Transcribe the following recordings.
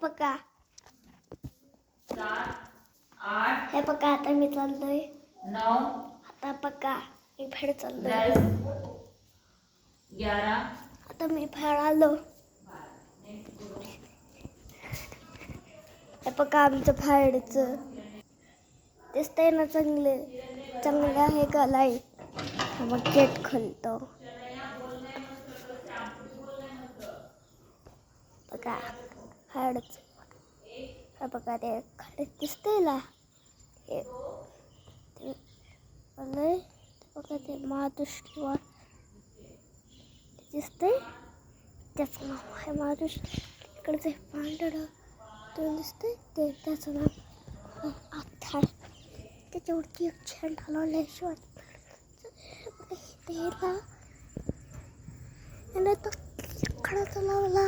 बघा 7, 8, हे बघा आता मी चाललोय 9, आता बघा मी बाहेर चाललोय 10, 11. आता मी बाहेर आलो हे बघा आमचं बाहेरचं दिसतंय ना चांगलं आहे का लाईट मग गेट खोलतो बघा बाहेरचं हे बघा ते खाली दिसतंय ना हे बघा ते महादृष्टीवर दिसतंय त्याचं नाव आहे महादृष्टी इकडचं हे पांढरं ते दिसतंय ते त्याचं नाव आथार त्याच्यावरती एक झेंडा लावलाय शिवाय तो खडाचा लावला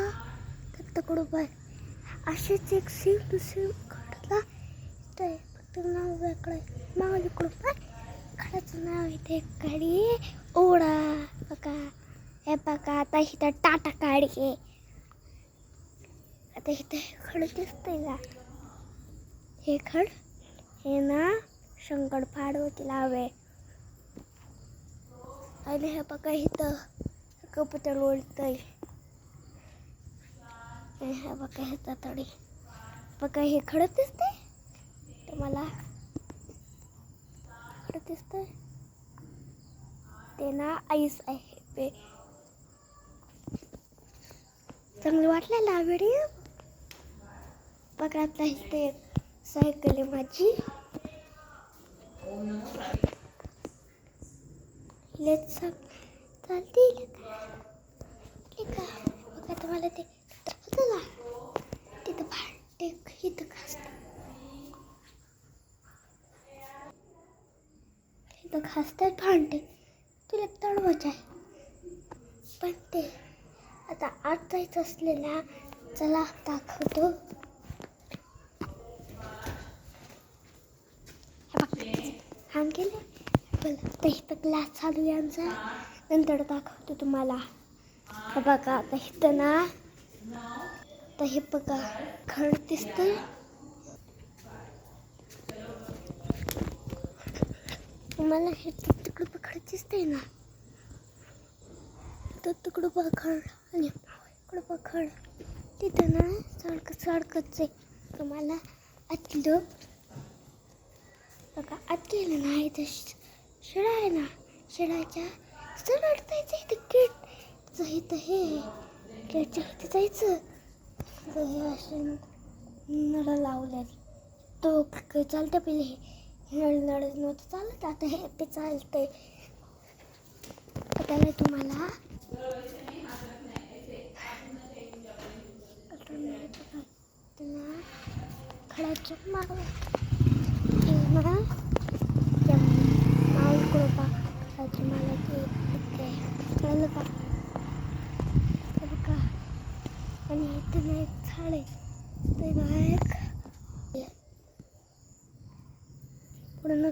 दत्तकडून असेच एक सेम खडाला ते फक्त नाव वेगळं आहे मावलीकडून खडाचं नाव आहे ते गाडी ओढा बघा हे बघा आता इथं टाटा गाडी आहे आता इथे खड दिसतंय का हे खड हे ना शंकर पार्वती लावे आणि हे बघा इथं कबूतर ओळतंय हे बघा हे तळी बघा हे खडक दिसतंय तुम्हाला खडक दिसतंय ते ना आईस आहे ते चांगलं वाटलं ना व्हिडिओ बघा आता इथे सायकल आहे माझी चालते बघा तुम्हाला ते ना तिथं भांडे इथं खासतात भांडे तुला तळवायचं आहे पण ते आता आत जायचं असलेला चला दाखवतो हां केलं तर इथं क्लास चालू आहे आमचा नंतर दाखवतो तुम्हाला हे बघा आता इथं ना तर हे बघा खड दिसतंय तुम्हाला हे तिकडं खड दिसतंय ना तर तिकडं खड आणि इकडं खड तिथं ना सारखंच आहे तुम्हाला आतलं बघा आत गेलं ना इथं शिळा आहे ना शिळाच्या चढतायचं इथं गेट इथं हे गेटच्या इथं जायचं हे असे नळ लावले तो चालतं पहिले नळ नव्हतं चालत आता हे ते चालतंय त्याला तुम्हाला खडाचं मागं मला कृपा मला ते कळलं का बघा आणि इथं ना एक झाड आहे ते ना एक पूर्ण